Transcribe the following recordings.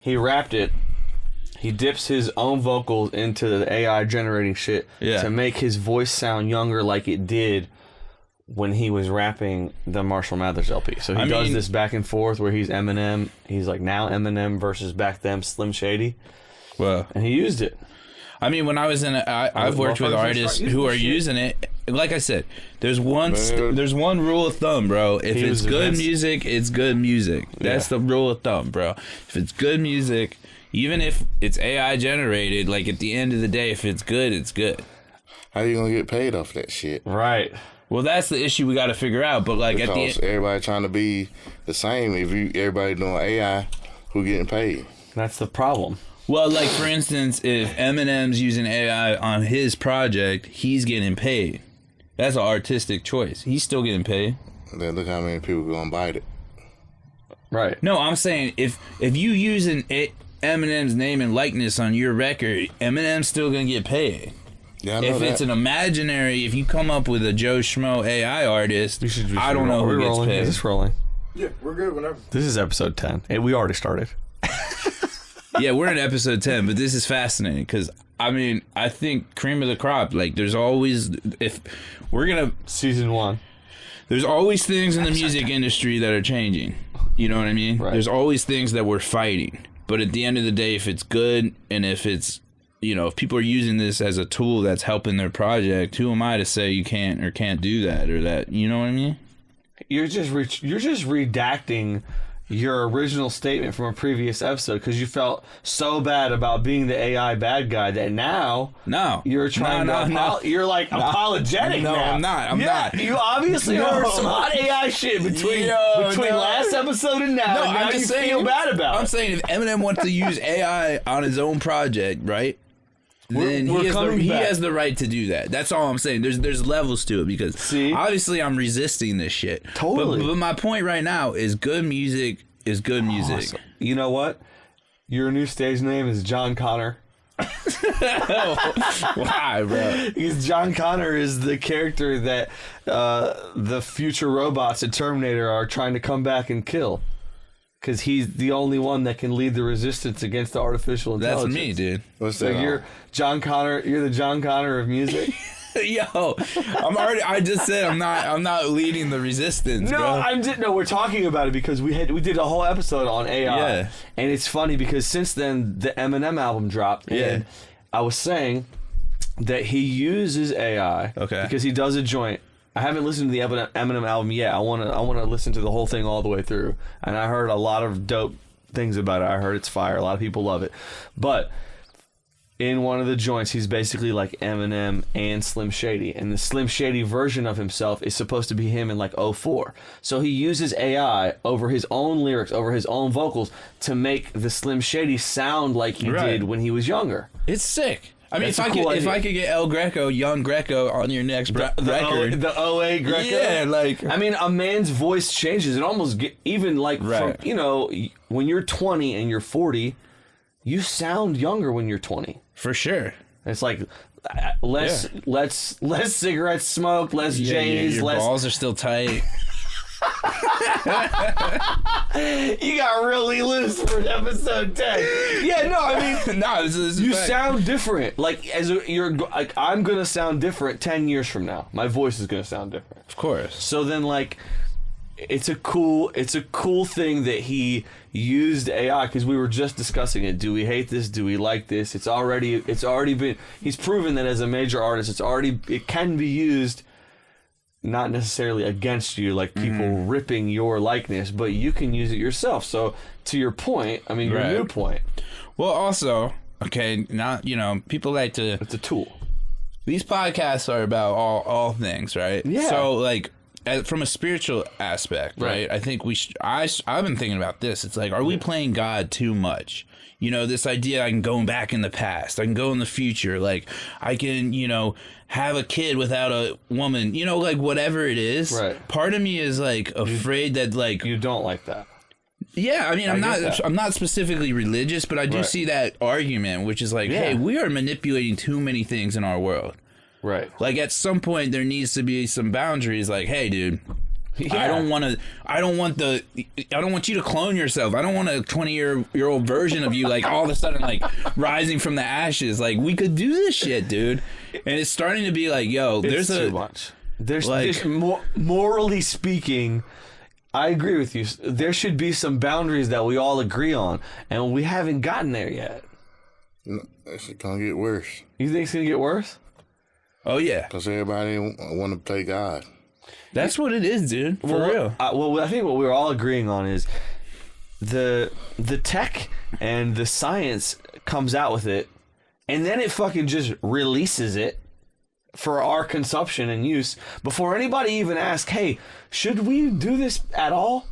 he rapped it. He dips his own vocals into the AI generating shit to make his voice sound younger like it did when he was rapping the Marshall Mathers LP. So he does this back and forth where he's Eminem. He's like now Eminem versus back then Slim Shady. Well, and he used it. I mean, when I was in I've worked with artists who are using it. Like I said, there's one rule of thumb, bro. If it's good music, it's good music. That's the rule of thumb, bro. If it's good music, even if it's AI generated, like at the end of the day, if it's good, it's good. How you gonna get paid off that shit? Right. Well, that's the issue we got to figure out. But like because at the end, everybody trying to be the same. If everybody doing AI, who getting paid? That's the problem. Well, like for instance, if Eminem's using AI on his project, he's getting paid. That's an artistic choice. He's still getting paid. Then look how many people gonna bite it. Right. No, I'm saying if you using Eminem's name and likeness on your record, Eminem's still gonna get paid. Yeah, I know if that. it's an imaginary, if you come up with a Joe Schmo AI artist, I don't know who gets paid. Is this rolling? Yeah, we're good whenever. This is episode 10. Hey, we already started. Yeah, we're in episode 10, but this is fascinating because, I mean, I think cream of the crop, like, there's always, if we're going to... Season 1. There's always things in the music industry that are changing. You know what I mean? Right. There's always things that we're fighting. But at the end of the day, if it's good and if it's, you know, if people are using this as a tool that's helping their project, who am I to say you can't or can't do that or that? You know what I mean? You're just redacting your original statement from a previous episode because you felt so bad about being the AI bad guy that now you're trying you're like apologetic now. I'm not. You obviously heard some hot AI shit between last episode and now. No, and now I'm just you feel bad about it. I'm saying if Eminem wants to use AI on his own project, right? Then he has the right to do that. That's all I'm saying. There's levels to it because obviously I'm resisting this shit. Totally. But my point right now is good music is good music. Awesome. You know what? Your new stage name is John Connor. Why, bro? Because John Connor is the character that the future robots at Terminator are trying to come back and kill. Because he's the only one that can lead the resistance against the artificial intelligence. That's me, dude. What's So that? you're John Connor. You're the John Connor of music. Yo, I just said I'm not leading the resistance. No, bro. we're talking about it because we did a whole episode on AI. Yeah. And it's funny because since then the Eminem album dropped. Yeah. And I was saying that he uses AI. Okay. Because he does a joint. I haven't listened to the Eminem album yet. I want to listen to the whole thing all the way through. And I heard a lot of dope things about it. I heard it's fire. A lot of people love it. But in one of the joints, he's basically like Eminem and Slim Shady. And the Slim Shady version of himself is supposed to be him in like 2004. So he uses AI over his own lyrics, over his own vocals to make the Slim Shady sound like he did when he was younger. It's sick. I mean, That's if I could get El Greko, young Greko, on your next record, the OA Greko. Yeah, like I mean, a man's voice changes. It almost even like from, you know, when you're 20 and you're 40, you sound younger when you're 20. For sure. It's like less cigarettes smoked, less J's, your less balls are still tight. You got really loose for episode 10. Yeah, no, I mean, no, this is you fact. sound different. Like I'm gonna sound different 10 years from now. My voice is gonna sound different. Of course. So then, like, it's a cool thing that he used AI because we were just discussing it. Do we hate this? Do we like this? It's already been. He's proven that as a major artist, it can be used. Not necessarily against you, like people ripping your likeness, but you can use it yourself. So, to your point, I mean, your new point. Well, also, okay, now, you know, people like to... It's a tool. These podcasts are about all things, right? Yeah. So, like, from a spiritual aspect, right? I think I've been thinking about this. It's like, are we playing God too much? You know, this idea I can go back in the past. I can go in the future. Like, I can, you know, have a kid without a woman. You know, like, whatever it is. Right. Part of me is, like, afraid that, like... You don't like that. Yeah, I mean, I'm not specifically religious, but I do see that argument, which is like, hey, we are manipulating too many things in our world. Right. Like, at some point, there needs to be some boundaries. Like, hey, dude, Yeah. I don't want you to clone yourself. I don't want a 20-year-old version of you, like, all of a sudden, like, rising from the ashes. Like, we could do this shit, dude. And it's starting to be like, yo, there's too much. There's morally speaking, I agree with you. There should be some boundaries that we all agree on, and we haven't gotten there yet. No, it's gonna get worse. You think it's gonna get worse? Oh yeah, because everybody want to play God. That's what it is, dude. For real. I think what we're all agreeing on is the tech and the science comes out with it, and then it fucking just releases it for our consumption and use before anybody even asks, hey, should we do this at all?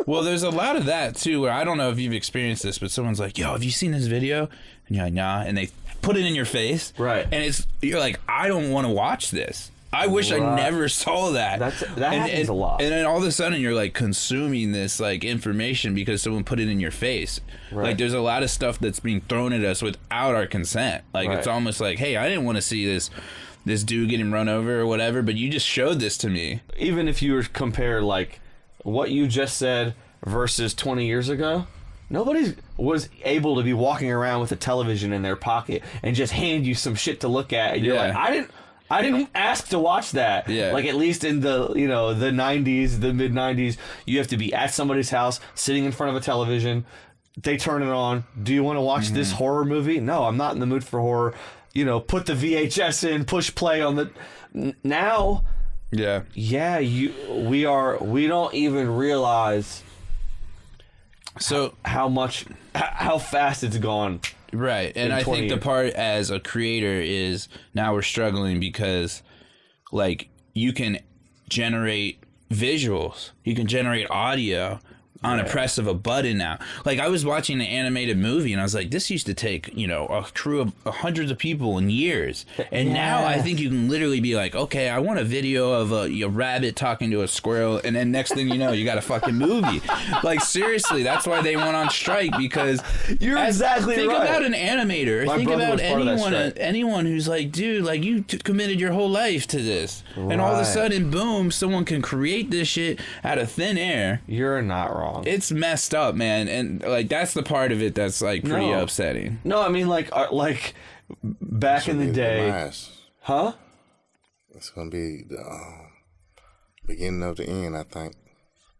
Well, there's a lot of that too, where I don't know if you've experienced this, but someone's like, yo, have you seen this video? And you're like, nah. And they put it in your face. Right. And you're like, I don't want to watch this. I wish I never saw that. That happens a lot. And then all of a sudden you're like consuming this like information because someone put it in your face. Right. Like there's a lot of stuff that's being thrown at us without our consent. Like it's almost like, hey, I didn't want to see this dude getting run over or whatever, but you just showed this to me. Even if you were to compare like what you just said versus 20 years ago, nobody was able to be walking around with a television in their pocket and just hand you some shit to look at. And you're like, I didn't ask to watch that. Yeah. Like at least in the the 90s, the mid 90s, you have to be at somebody's house, sitting in front of a television. They turn it on. Do you want to watch this horror movie? No, I'm not in the mood for horror. Put the VHS in, push play on the. Now. Yeah. Yeah. We don't even realize. So how fast it's gone. Right. And I think the part as a creator is now we're struggling because like you can generate visuals, you can generate audio on a press of a button now. Like I was watching an animated movie and I was like, this used to take, a crew of hundreds of people in years. And now I think you can literally be like, okay, I want a video of a rabbit talking to a squirrel. And then next thing you know, you got a fucking movie. Like seriously, that's why they went on strike because you're exactly think right. Think about an animator. Think about anyone who's like, dude, like you committed your whole life to this. Right. And all of a sudden, boom, someone can create this shit out of thin air. You're not wrong. It's messed up, man, and like that's the part of it that's like pretty upsetting. No, I mean like back in the day, huh? It's gonna be the beginning of the end, I think.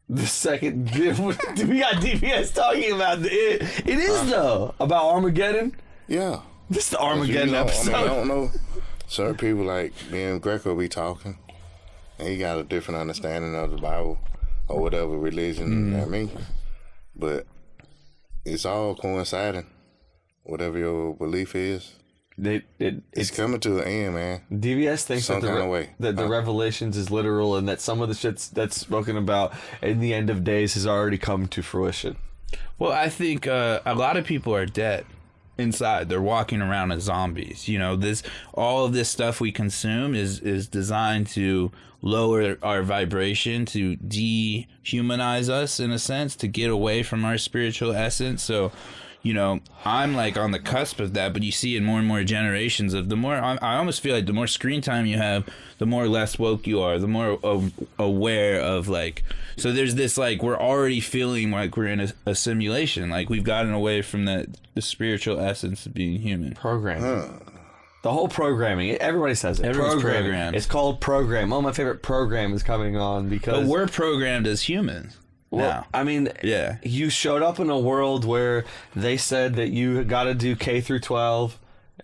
The second, we got DPS talking about the end. It is though about Armageddon. Yeah, this is the Armageddon episode. I don't know. Certain people like me and Greko be talking, and he got a different understanding of the Bible. Or whatever religion, but it's all coinciding. Whatever your belief is, it's coming to an end, man. DVS thinks some kind of way that the Revelations is literal, and that some of the shit that's spoken about in the end of days has already come to fruition. Well, I think a lot of people are dead inside. They're walking around as zombies. All of this stuff we consume is designed to lower our vibration, to dehumanize us in a sense, to get away from our spiritual essence. So, I'm like on the cusp of that, but you see in more and more generations of the more, I almost feel like the more screen time you have, the more less woke you are, the more aware of like, so there's this like, we're already feeling like we're in a simulation, like we've gotten away from the spiritual essence of being human. Programming. The whole programming. Everybody says it. Everyone's programmed. It's called program. One of my favorite program is coming on because... But we're programmed as humans. Well, now. I mean, you showed up in a world where they said that you got to do K through 12,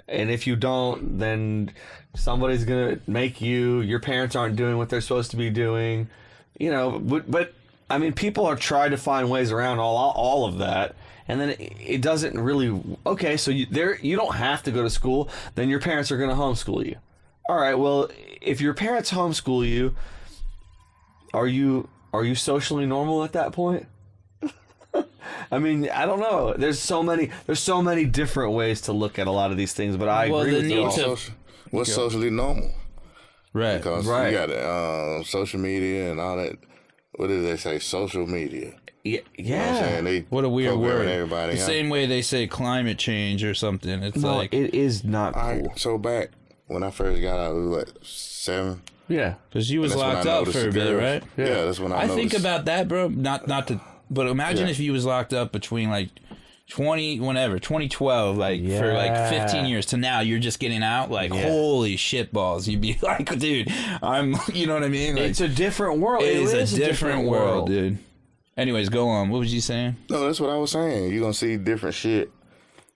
and if you don't, then somebody's going to make you. Your parents aren't doing what they're supposed to be doing. But I mean, people are trying to find ways around all of that. And then it doesn't really... Okay, so you don't have to go to school. Then your parents are going to homeschool you. All right, well, if your parents homeschool you, are you socially normal at that point? I mean, I don't know. There's so many different ways to look at a lot of these things, but I agree with you. What's socially normal? Right. Because you got social media and all that. What do they say? Social media. Yeah. You know what I'm saying? What a weird word. Everybody, the same way they say climate change or something. It's like... it is not cool. So back when I first got out, we were 7, Yeah. Because you was locked up for a bit, right? Yeah, that's when I noticed. think about that, bro. Not to, but imagine if you was locked up between like 2012, like for like 15 years to now, you're just getting out, like holy shit balls. You'd be like, dude, you know what I mean? Like, it's a different world. It is a different world, dude. Anyways, go on. What was you saying? No, that's what I was saying. You're gonna see different shit,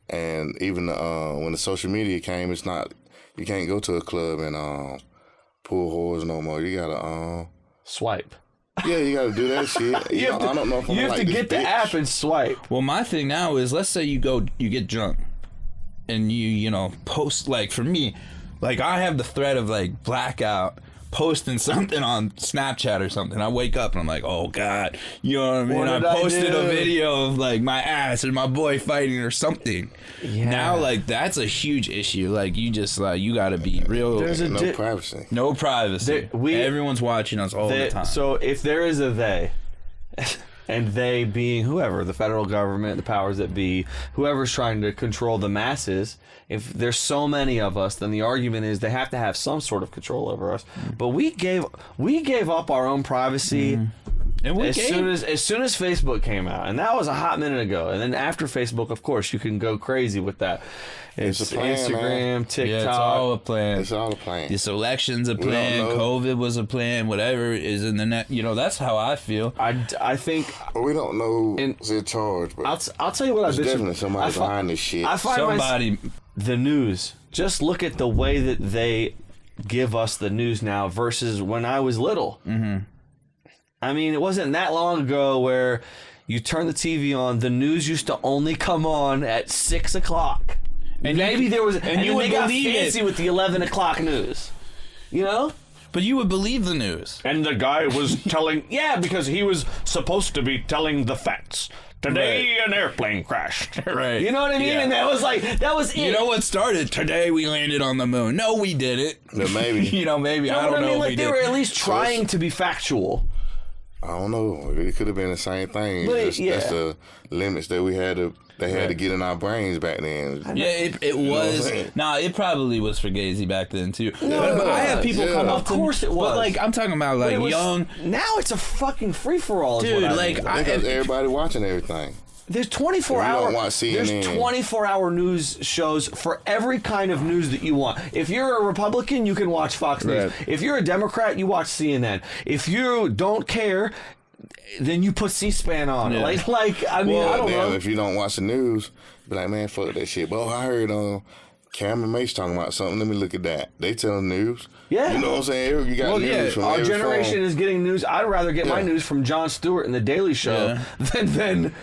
and even when the social media came, it's not. You can't go to a club and pull whores no more. You gotta swipe. Yeah, you gotta do that shit. I don't know if I'm you have like to get the app and swipe. Well, my thing now is, let's say you get drunk, and you know post, like for me, like I have the threat of like blackout. Posting something on Snapchat or something, I wake up and I'm like, oh god, you know what I mean? What I posted a video of like my ass and my boy fighting or something. Yeah. Now like that's a huge issue. Like you just like you got to be real. There's no privacy. No privacy. Everyone's watching us all the time. So if there is a they, and they being whoever, the federal government, the powers that be, whoever's trying to control the masses, if there's so many of us, then the argument is they have to have some sort of control over us. But we gave up our own privacy and as soon as Facebook came out, and that was a hot minute ago. And then after Facebook, of course, you can go crazy with that. It's a plan, Instagram, man. TikTok. Yeah, it's all a plan. It's all a plan. This election's a plan. COVID was a plan. Whatever is in the net. You know, that's how I feel. I think. We don't know who's in charge, but I'll tell you what I bet. There's definitely somebody behind this shit. I find the news. Just look at the way that they give us the news now versus when I was little. Mm-hmm. I mean, it wasn't that long ago where you turn the TV on. The news used to only come on at 6 o'clock. And maybe there was, and you would got fancy with the 11 o'clock news, you know. But you would believe the news. And the guy was telling, because he was supposed to be telling the facts. Today an airplane crashed. Right. You know what I mean? Yeah. And that was it. You know what started? Today we landed on the moon. No, we didn't. No, maybe. Maybe. I don't know. Like they were at least trying to be factual. I don't know. It could have been the same thing. That's the limits that we had to. They had to get in our brains back then. Yeah, it was. It probably was for Gazy back then too. No, but I have people come up to me. Of course it was. But like I'm talking about like young. Now it's a fucking free for all, dude. Like because everybody watching everything. There's 24-hour news shows for every kind of news that you want. If you're a Republican, you can watch Fox News. If you're a Democrat, you watch CNN. If you don't care, then you put C-SPAN on. Yeah. I mean, I don't know. If you don't watch the news, be like, man, fuck that shit. But I heard Cameron Mace talking about something. Let me look at that. They tell the news. Yeah. You know what I'm saying? You got news from our every generation phone. is getting news. I'd rather get my news from Jon Stewart and The Daily Show than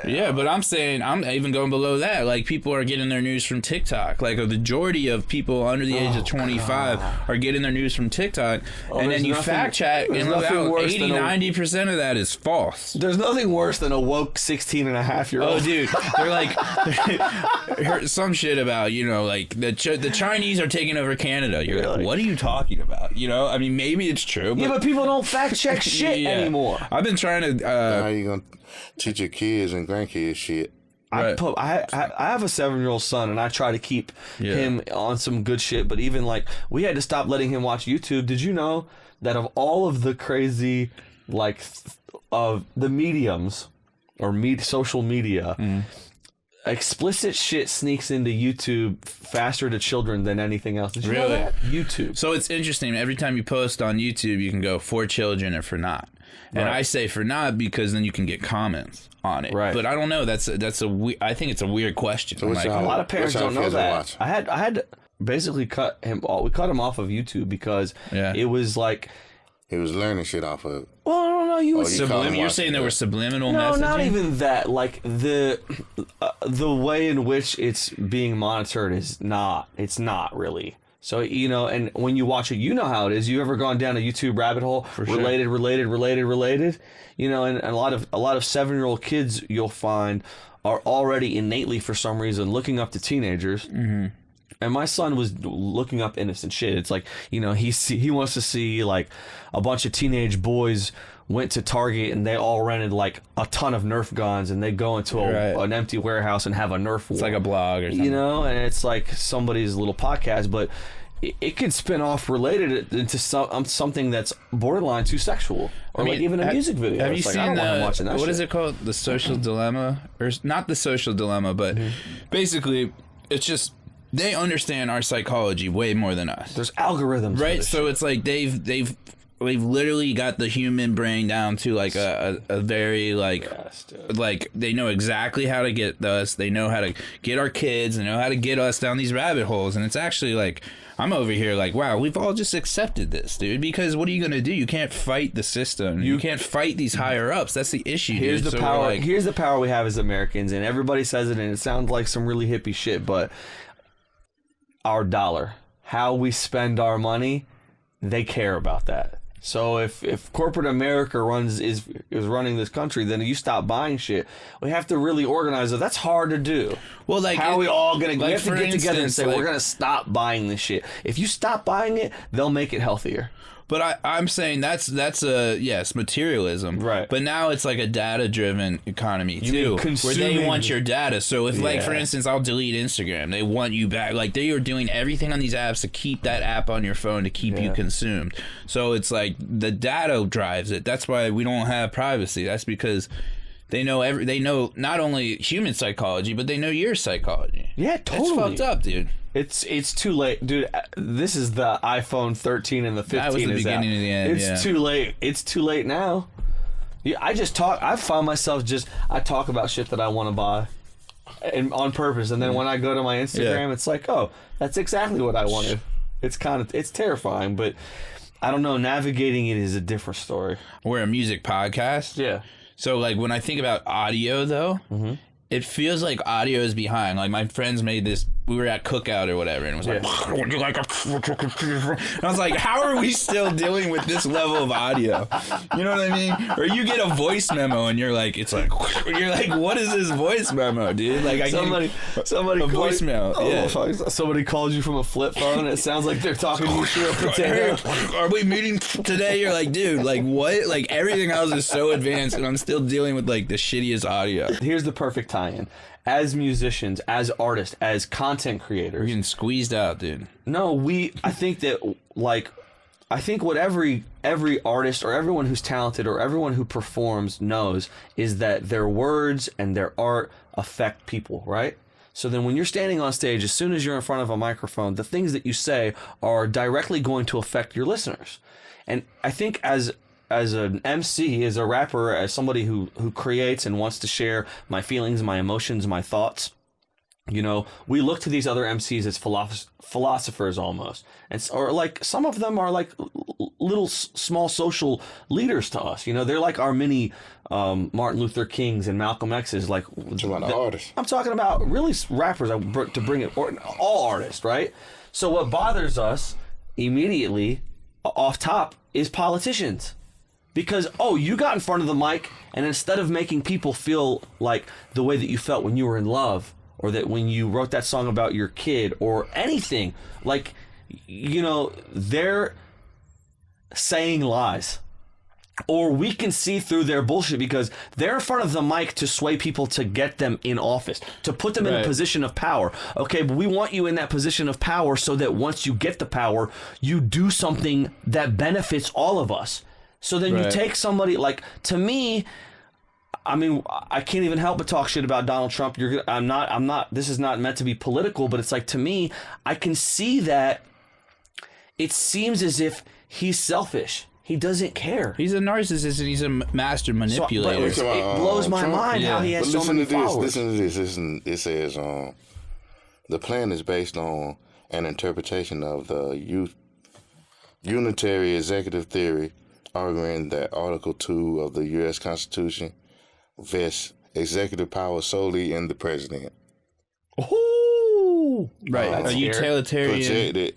Yeah, but I'm saying, I'm even going below that. Like, people are getting their news from TikTok. Like, a majority of people under the age of 25 are getting their news from TikTok. And then you fact check, and look out, 80, 90% of that is false. There's nothing worse than a woke 16-and-a-half-year-old. Oh, dude. They're like, some shit about, you know, like, the Chinese are taking over Canada. You're like, what are you talking about? You know, I mean, maybe it's true. But, yeah, but people don't fact check shit anymore. I've been trying to... how you going to teach your kids and grandkids shit? I have a 7-year-old son, and I try to keep him on some good shit. But even like, we had to stop letting him watch YouTube. Did you know that of all of the crazy, like, of the mediums or social media, explicit shit sneaks into YouTube faster to children than anything else? Did you know that? YouTube. So it's interesting. Every time you post on YouTube, you can go for children or for not. And I say for not because then you can get comments on it. Right. But I don't know. I think it's a weird question. So like, a lot of parents don't know that. I had to basically cut him. We cut him off of YouTube because it was like he was learning shit off of. Well, I don't know. You're saying there were subliminal messaging? No, not even that. Like the way in which it's being monitored is not. It's not really. So, you know, and when you watch it, you know how it is. You ever gone down a YouTube rabbit hole? Related. You know, and a lot of 7-year-old kids you'll find are already innately, for some reason, looking up to teenagers. Mm-hmm. And my son was looking up innocent shit. It's like, you know, he wants to see like a bunch of teenage boys went to Target and they all rented like a ton of Nerf guns, and they go into an empty warehouse and have a Nerf war. It's like a blog or something. You know, and it's like somebody's little podcast, but it can spin off related into something that's borderline too sexual, or like even a music video. Have you seen what is it called? The Social Dilemma, or not the Social Dilemma, but basically, it's just they understand our psychology way more than us. There's algorithms, right? So it's like they've literally got the human brain down to like a very like they know exactly how to get us. They know how to get our kids. They know how to get us down these rabbit holes, and it's actually like. I'm over here like, wow, we've all just accepted this, dude, because what are you going to do? You can't fight the system. You can't fight these higher ups. That's the issue. Here's dude. the power. Here's the power we have as Americans, and everybody says it, and it sounds like some really hippie shit, but our dollar, how we spend our money, they care about that. So if corporate America is running this country, then you stop buying shit. We have to really organize it. That's hard to do. Well, like how are we all gonna? Like, we have to get together and say like, we're gonna stop buying this shit. If you stop buying it, they'll make it healthier. But I'm saying that's yes, materialism. Right. But now it's like a data-driven economy too, where they want your data. So if like for instance, I'll delete Instagram, they want you back. Like they are doing everything on these apps to keep that app on your phone to keep you consumed. So it's like the data drives it. That's why we don't have privacy. That's because they know they know not only human psychology, but they know your psychology. Yeah, totally. It's fucked up, dude. It's too late, dude. This is the iPhone 13 and the 15. That was the beginning of the end. It's too late. It's too late now. Yeah, I find myself I talk about shit that I want to buy, and on purpose. And then when I go to my Instagram, it's like, oh, that's exactly what I wanted. It's terrifying, but I don't know. Navigating it is a different story. We're a music podcast. Yeah. So like when I think about audio, though. It feels like audio is behind. Like my friends made this. We were at Cookout or whatever, and it was like, "Would you like a?" And I was like, "How are we still dealing with this level of audio?" You know what I mean? Or you get a voice memo, and you're like, "What is this voice memo, dude?" Like somebody a voicemail. Oh, somebody calls you from a flip phone. And it sounds like they're talking to you through a potato. Are we meeting today? You're like, dude, like what? Like everything else is so advanced, and I'm still dealing with like the shittiest audio. Here's the perfect tie-in. As musicians, as artists, as content creators, we're getting squeezed out, dude. No, I think what every artist or everyone who's talented or everyone who performs knows is that their words and their art affect people, right? So then when you're standing on stage, as soon as you're in front of a microphone, the things that you say are directly going to affect your listeners. And I think as an MC, as a rapper, as somebody who creates and wants to share my feelings, my emotions, my thoughts, you know, we look to these other MCs as philosophers almost. Or like some of them are like little small social leaders to us. You know, they're like our mini Martin Luther Kings and Malcolm X's. Like artists. I'm talking about really rappers to bring it, or all artists, right? So what bothers us immediately off top is politicians. Because, you got in front of the mic, and instead of making people feel like the way that you felt when you were in love, or that when you wrote that song about your kid, or anything, like, you know, they're saying lies. Or we can see through their bullshit because they're in front of the mic to sway people to get them in office, to put them in a position of power. Okay, but we want you in that position of power so that once you get the power, you do something that benefits all of us. So then you take somebody like, to me, I mean, I can't even help but talk shit about Donald Trump. I'm not, this is not meant to be political, but it's like, to me, I can see that it seems as if he's selfish. He doesn't care. He's a narcissist and he's a master manipulator. So, it blows my mind how he has so many followers. Listen to this. It says, the plan is based on an interpretation of the unitary executive theory, arguing that Article 2 of the U.S. Constitution vests executive power solely in the president. Oh, right. A utilitarian.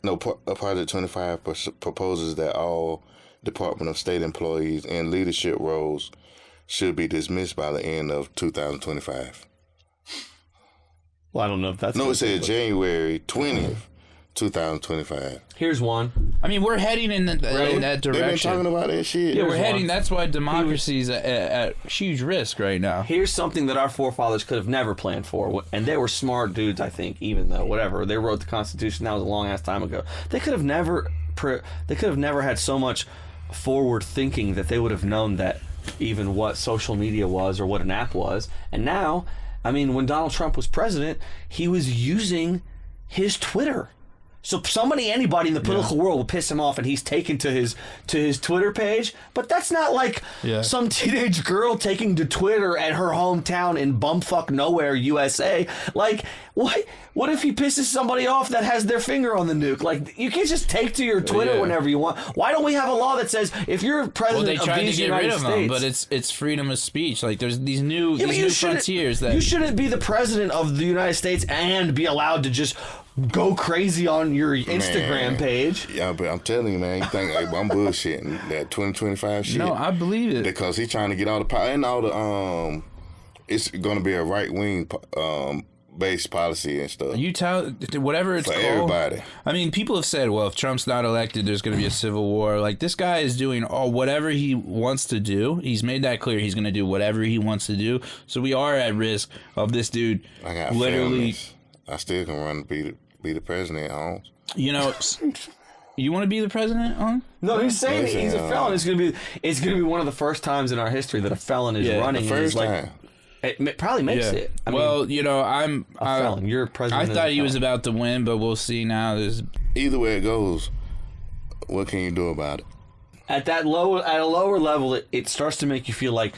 Project 25 proposes that all Department of State employees in leadership roles should be dismissed by the end of 2025. Well, I don't know if that's... No, it said January 20th, 2025. Here's one. I mean, we're heading in that direction. They've been talking about that shit. Yeah, we're heading. That's why democracy's at huge risk right now. Here's something that our forefathers could have never planned for, and they were smart dudes, I think. Even though whatever they wrote the Constitution, that was a long ass time ago. They could have never had so much forward thinking that they would have known that even what social media was or what an app was. And now, I mean, when Donald Trump was president, he was using his Twitter. So anybody in the political world will piss him off, and he's taken to his Twitter page. But that's not like some teenage girl taking to Twitter at her hometown in bumfuck nowhere, USA. Like, what if he pisses somebody off that has their finger on the nuke? Like, you can't just take to your Twitter whenever you want. Why don't we have a law that says if you're president of these United States, them, but it's freedom of speech. Like, there's these new frontiers that you shouldn't be the president of the United States and be allowed to just go crazy on your Instagram page. Yeah, but I'm telling you, man, you think I'm bullshitting that 2025 shit? No, I believe it. Because he's trying to get all the power and all the it's going to be a right wing based policy and stuff. You tell whatever it's for called. Everybody. I mean, people have said, well, if Trump's not elected, there's going to be a civil war. Like, this guy is doing whatever he wants to do. He's made that clear. He's going to do whatever he wants to do. So we are at risk of this dude literally. I still can run be the president, Holmes. You know, you want to be the president, Holmes? No, he's saying he's a felon. It's gonna be one of the first times in our history that a felon is running. The first time. It probably makes it. I mean, you know, I'm a felon. You're president. I thought he was about to win, but we'll see now. Either way it goes, what can you do about it? At a lower level, it starts to make you feel like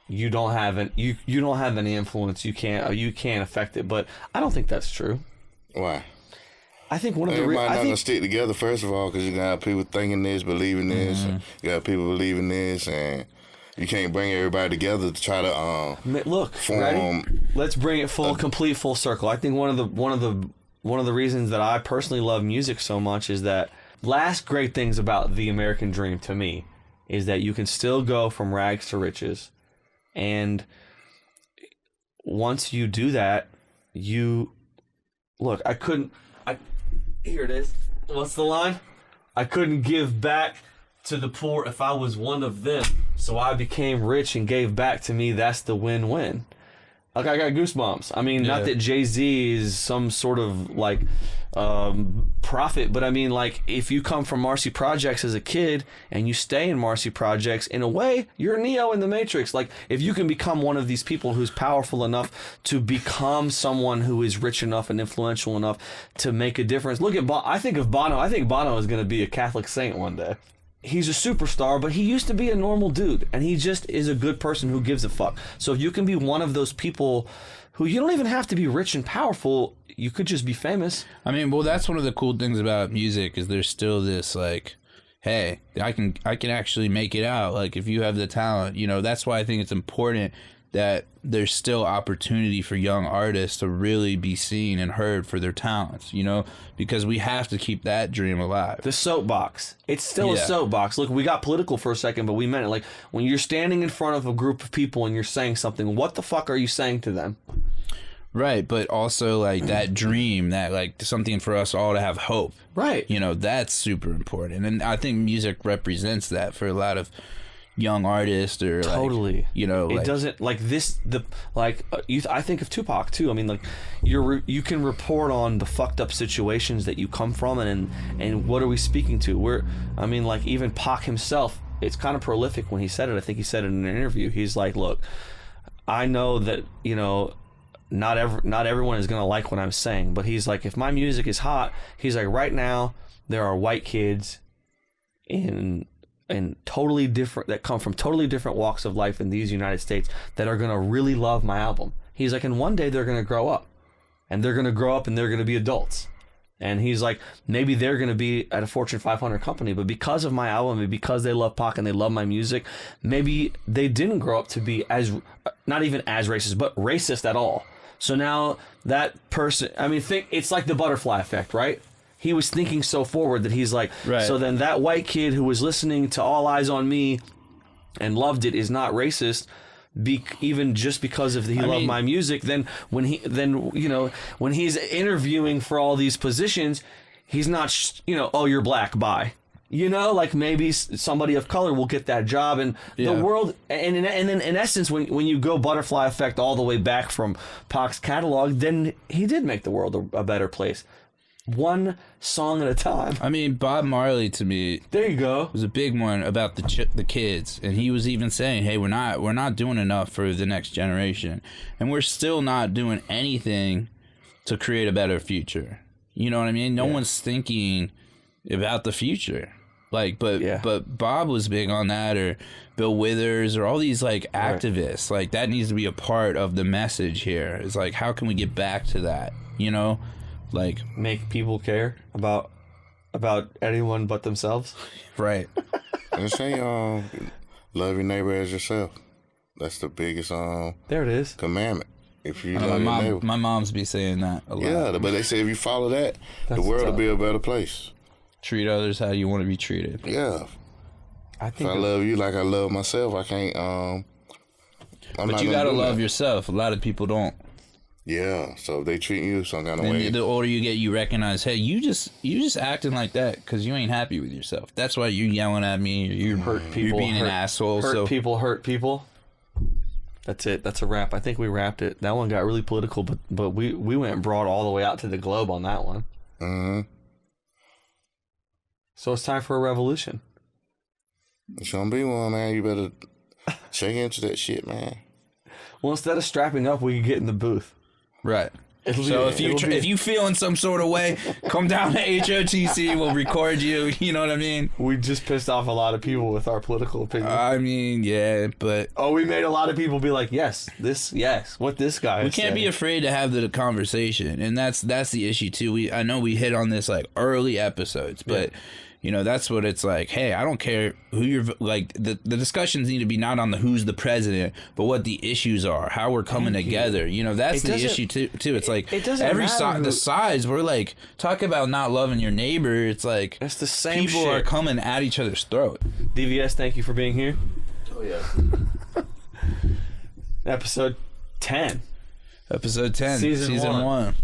you don't have any influence. You can't affect it. But I don't think that's true. Why? I think one of the everybody not gonna stick together first of all because you got people thinking this, believing this, and you got people believing this, and you can't bring everybody together to try to look. form. Ready? Let's bring it complete full circle. I think one of the reasons that I personally love music so much is that last great things about the American dream to me is that you can still go from rags to riches, and once you do that, look. Here it is. What's the line? I couldn't give back to the poor if I was one of them. So I became rich and gave back to me. That's the win-win. Like, I got goosebumps. I mean, not that Jay-Z is some sort of, like, prophet, but I mean, like, if you come from Marcy Projects as a kid and you stay in Marcy Projects, in a way, you're Neo in the Matrix. Like, if you can become one of these people who's powerful enough to become someone who is rich enough and influential enough to make a difference. Look at I think of Bono. I think Bono is going to be a Catholic saint one day. He's a superstar, but he used to be a normal dude, and he just is a good person who gives a fuck. So if you can be one of those people who you don't even have to be rich and powerful, you could just be famous. I mean, well, that's one of the cool things about music is there's still this, like, hey, I can actually make it out. Like, if you have the talent, you know, that's why I think it's important that there's still opportunity for young artists to really be seen and heard for their talents, you know, because we have to keep that dream alive. The soapbox. It's still a soapbox. Look, we got political for a second, but we meant it. Like, when you're standing in front of a group of people and you're saying something, what the fuck are you saying to them? Right, but also, like, that dream, that, like, something for us all to have hope. Right. You know, that's super important. And I think music represents that for a lot of young artist or totally, like, you know, it like, doesn't like this I think of Tupac too. I mean, like, you can report on the fucked up situations that you come from, and what are we speaking to? I mean, like, even Pac himself, it's kind of prolific when he said it. I think he said it in an interview. He's like, look, I know that, you know, not everyone is gonna like what I'm saying, but he's like, if my music is hot, he's like, right now there are white kids and totally different, that come from totally different walks of life in these United States that are going to really love my album. He's like, and one day they're going to grow up, and they're going to grow up and they're going to be adults. And he's like, maybe they're going to be at a Fortune 500 company, but because of my album and because they love Pac and they love my music, maybe they didn't grow up to be not even as racist, but racist at all. So now that person, I mean, it's like the butterfly effect, right? He was thinking so forward that he's like, right. So then that white kid who was listening to All Eyes on Me and loved it is not racist, even just because he loved my music. Then when he's interviewing for all these positions, he's not, oh, you're black, bye. Like maybe somebody of color will get that job, and the world, and then in essence, when you go butterfly effect all the way back from Pac's catalog, then he did make the world a better place. One song at a time. I mean, Bob Marley to me, there you go, was a big one about the kids, and he was even saying, "Hey, we're not doing enough for the next generation, and we're still not doing anything to create a better future." You know what I mean? No one's thinking about the future. But Bob was big on that, or Bill Withers, or all these like activists. Like that needs to be a part of the message here. It's like, how can we get back to that? Like make people care about anyone but themselves. Right. And say, love your neighbor as yourself. That's the biggest there it is commandment. If you love your neighbor. My mom's be saying that a lot. Yeah, but they say if you follow that, the world will be a better place. Treat others how you want to be treated. Yeah. I think if I love you like I love myself, I can't. But you gotta love yourself. A lot of people don't. Yeah. So if they treat you some kind of way. The older you get, you recognize, hey, you just acting like that because you ain't happy with yourself. That's why you're yelling at me. Or you're hurt people. You're being an asshole. Hurt people. That's it. That's a wrap. I think we wrapped it. That one got really political, but we went broad all the way out to the globe on that one. Mm-hmm. So it's time for a revolution. It's gonna be one, man. You better check into that shit, man. Well, instead of strapping up, we can get in the booth. Right. So if you feel in some sort of way, come down to HOTC. We'll record you. You know what I mean? We just pissed off a lot of people with our political opinion. I mean, yeah, but we made a lot of people be like, yes, what this guy. We can't be afraid to have the conversation, and that's the issue too. I know we hit on this like early episodes, but. Yeah. That's what it's like. Hey, I don't care who you're like. The discussions need to be not on the who's the president, but what the issues are, how we're coming together. That's the issue too. It's like every the sides. We're like talking about not loving your neighbor. It's like it's the same. People are coming at each other's throat. DVS, thank you for being here. Oh yeah. Episode 10. Season 1.